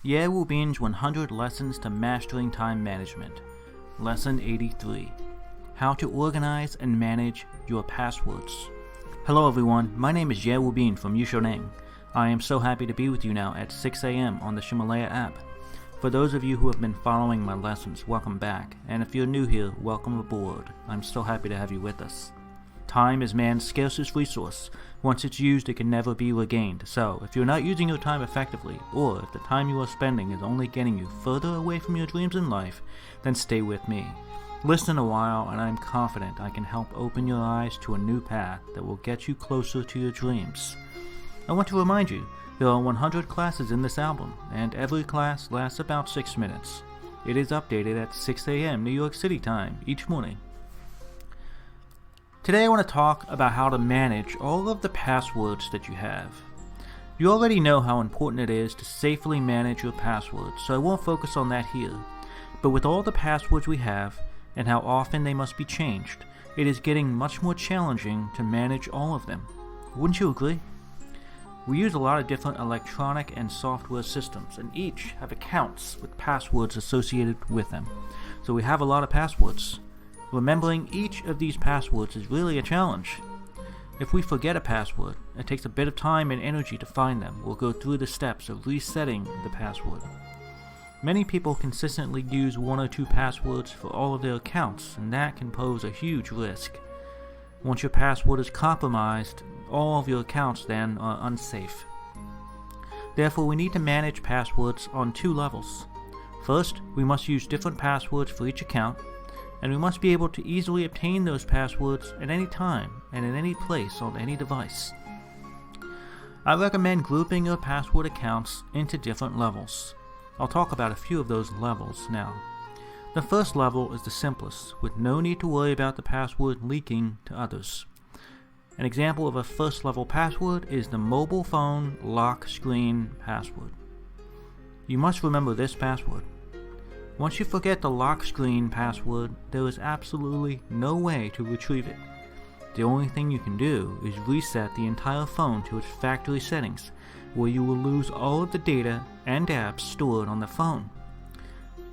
Ye Wubin's 100 Lessons to Mastering Time Management. Lesson 83. How to Organize and Manage Your Passwords. Hello everyone, my name is Ye Wubin from Neng. I am so happy to be with you now at 6 a.m. on the Ximalaya App. For those of you who have been following my lessons, welcome back, and if you're new here, welcome aboard. I'm so happy to have you with us. Time is man's scarcest resource. Once it's used, it can never be regained. So, if you're not using your time effectively, or if the time you are spending is only getting you further away from your dreams in life, then stay with me. Listen a while, and I'm confident I can help open your eyes to a new path that will get you closer to your dreams. I want to remind you, there are 100 classes in this album, and every class lasts about 6 minutes. It is updated at 6 a.m. New York City time each morning. Today I want to talk about how to manage all of the passwords that you have. You already know how important it is to safely manage your passwords, so I won't focus on that here. But with all the passwords we have, and how often they must be changed, it is getting much more challenging to manage all of them. Wouldn't you agree? We use a lot of different electronic and software systems, and each have accounts with passwords associated with them. So we have a lot of passwords. Remembering each of these passwords is really a challenge. If we forget a password, it takes a bit of time and energy to find them. We'll go through the steps of resetting the password. Many people consistently use 1 or 2 passwords for all of their accounts, and that can pose a huge risk. Once your password is compromised, all of your accounts then are unsafe. Therefore, we need to manage passwords on 2 levels. First, we must use different passwords for each account, and we must be able to easily obtain those passwords at any time and in any place on any device. I recommend grouping your password accounts into different levels. I'll talk about a few of those levels now. The first level is the simplest, with no need to worry about the password leaking to others. An example of a first level password is the mobile phone lock screen password. You must remember this password. Once you forget the lock screen password, there is absolutely no way to retrieve it. The only thing you can do is reset the entire phone to its factory settings, where you will lose all of the data and apps stored on the phone.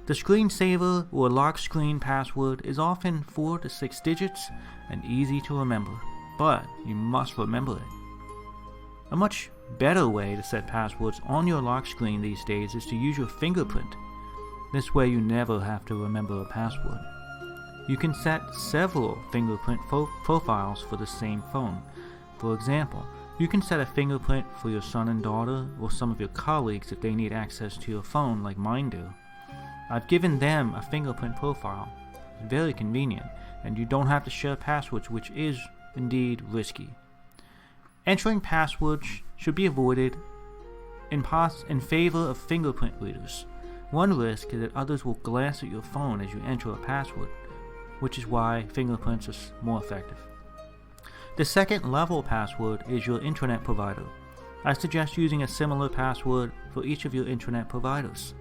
The screensaver or lock screen password is often 4 to 6 digits and easy to remember, but you must remember it. A much better way to set passwords on your lock screen these days is to use your fingerprint. This way you never have to remember a password. You can set several fingerprint profiles for the same phone. For example, you can set a fingerprint for your son and daughter or some of your colleagues if they need access to your phone like mine do. I've given them a fingerprint profile. It's very convenient, and you don't have to share passwords, which is indeed risky. Entering passwords should be avoided in favor of fingerprint readers. One risk is that others will glance at your phone as you enter a password, which is why fingerprints are more effective. The second level password is your internet provider. I suggest using a similar password for each of your internet providers.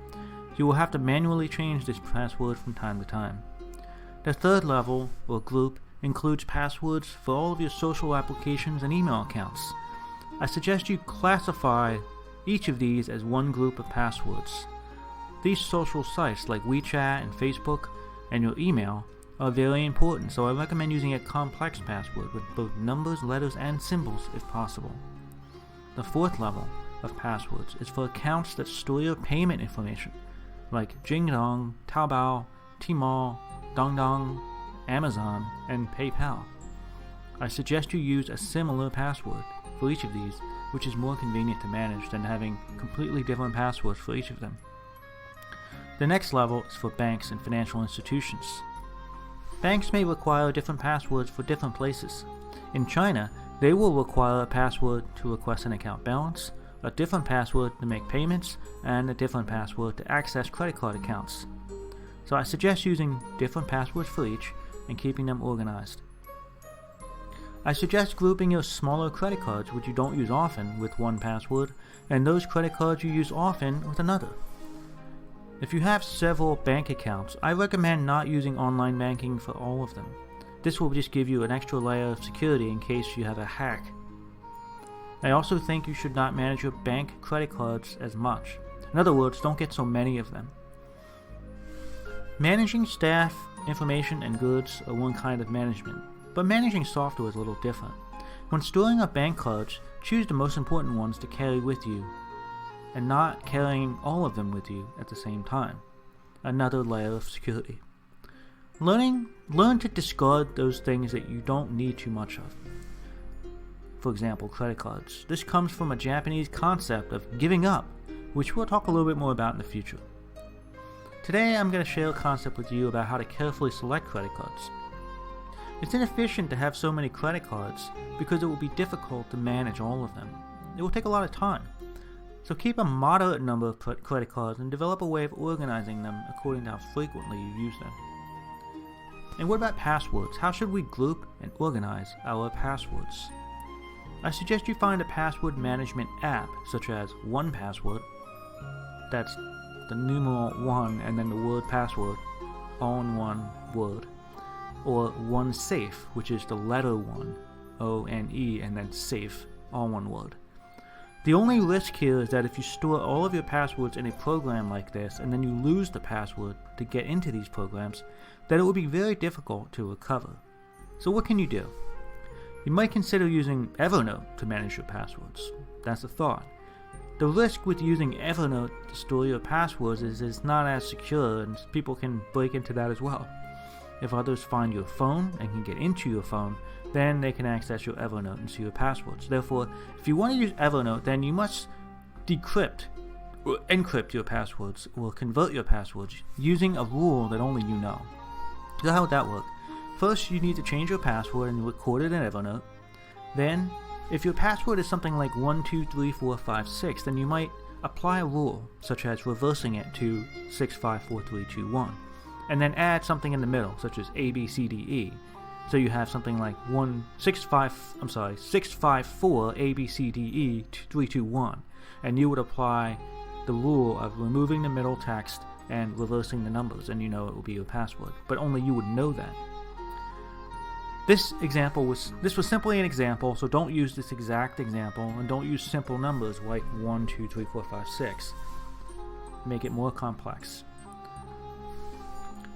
You will have to manually change this password from time to time. The third level, or group, includes passwords for all of your social applications and email accounts. I suggest you classify each of these as one group of passwords. These social sites like WeChat and Facebook and your email are very important, so I recommend using a complex password with both numbers, letters, and symbols if possible. The fourth level of passwords is for accounts that store your payment information, like Jingdong, Taobao, Tmall, Dongdong, Amazon, and PayPal. I suggest you use a similar password for each of these, which is more convenient to manage than having completely different passwords for each of them. The next level is for banks and financial institutions. Banks may require different passwords for different places. In China, they will require a password to request an account balance, a different password to make payments, and a different password to access credit card accounts. So I suggest using different passwords for each and keeping them organized. I suggest grouping your smaller credit cards, which you don't use often, with one password, and those credit cards you use often with another. If you have several bank accounts, I recommend not using online banking for all of them. This will just give you an extra layer of security in case you have a hack. I also think you should not manage your bank credit cards as much. In other words, don't get so many of them. Managing staff, information, and goods are one kind of management, but managing software is a little different. When storing up bank cards, choose the most important ones to carry with you, and not carrying all of them with you at the same time. Another layer of security. Learn to discard those things that you don't need too much of. For example, credit cards. This comes from a Japanese concept of giving up, which we'll talk a little bit more about in the future. Today I'm going to share a concept with you about how to carefully select credit cards. It's inefficient to have so many credit cards because it will be difficult to manage all of them. It will take a lot of time. So keep a moderate number of credit cards and develop a way of organizing them according to how frequently you use them. And what about passwords? How should we group and organize our passwords? I suggest you find a password management app such as 1Password, that's the numeral 1 and then the word password, all in one word, or OneSafe, which is the letter 1, O-N-E, and then safe, all one word. The only risk here is that if you store all of your passwords in a program like this and then you lose the password to get into these programs, that it will be very difficult to recover. So what can you do? You might consider using Evernote to manage your passwords. That's a thought. The risk with using Evernote to store your passwords is it's not as secure, and people can break into that as well. If others find your phone and can get into your phone, then they can access your Evernote and see your passwords. Therefore, if you want to use Evernote, then you must decrypt or encrypt your passwords or convert your passwords using a rule that only you know. So how would that work? First, you need to change your password and record it in Evernote. Then, if your password is something like 123456, then you might apply a rule, such as reversing it to 654321, and then add something in the middle, such as ABCDE. So you have something like 654 ABCDE 321, and you would apply the rule of removing the middle text and reversing the numbers, and you know it will be your password. But only you would know that. This was simply an example, so don't use this exact example, and don't use simple numbers like 1, 2, 3, 4, 5, 6. Make it more complex.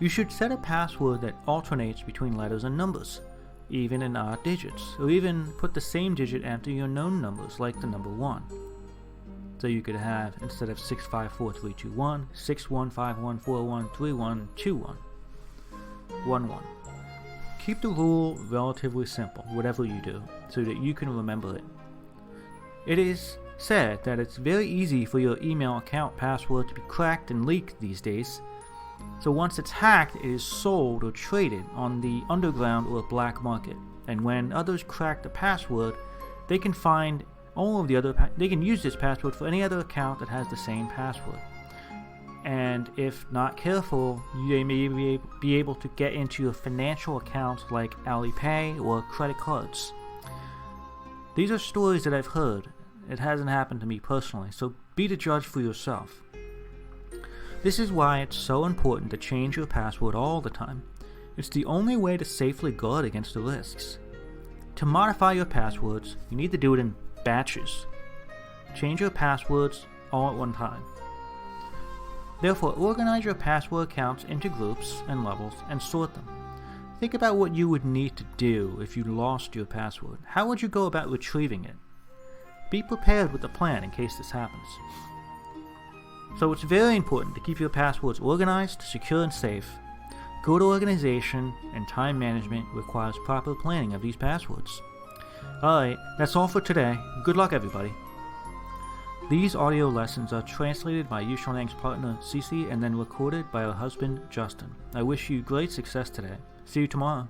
You should set a password that alternates between letters and numbers, even in odd digits, or even put the same digit after your known numbers, like the number 1. So you could have, instead of 654321, 6151413121, 11. Keep the rule relatively simple, whatever you do, so that you can remember it. It is said that it's very easy for your email account password to be cracked and leaked these days. So once it's hacked, it is sold or traded on the underground or black market. And when others crack the password, they can find all of the other. They can use this password for any other account that has the same password. And if not careful, they may be able to get into your financial accounts like Alipay or credit cards. These are stories that I've heard. It hasn't happened to me personally, so be the judge for yourself. This is why it's so important to change your password all the time. It's the only way to safely guard against the risks. To modify your passwords, you need to do it in batches. Change your passwords all at one time. Therefore, organize your password accounts into groups and levels and sort them. Think about what you would need to do if you lost your password. How would you go about retrieving it? Be prepared with a plan in case this happens. So it's very important to keep your passwords organized, secure, and safe. Good organization and time management requires proper planning of these passwords. Alright, that's all for today. Good luck, everybody. These audio lessons are translated by Neng's partner Cece and then recorded by her husband Justin. I wish you great success today. See you tomorrow.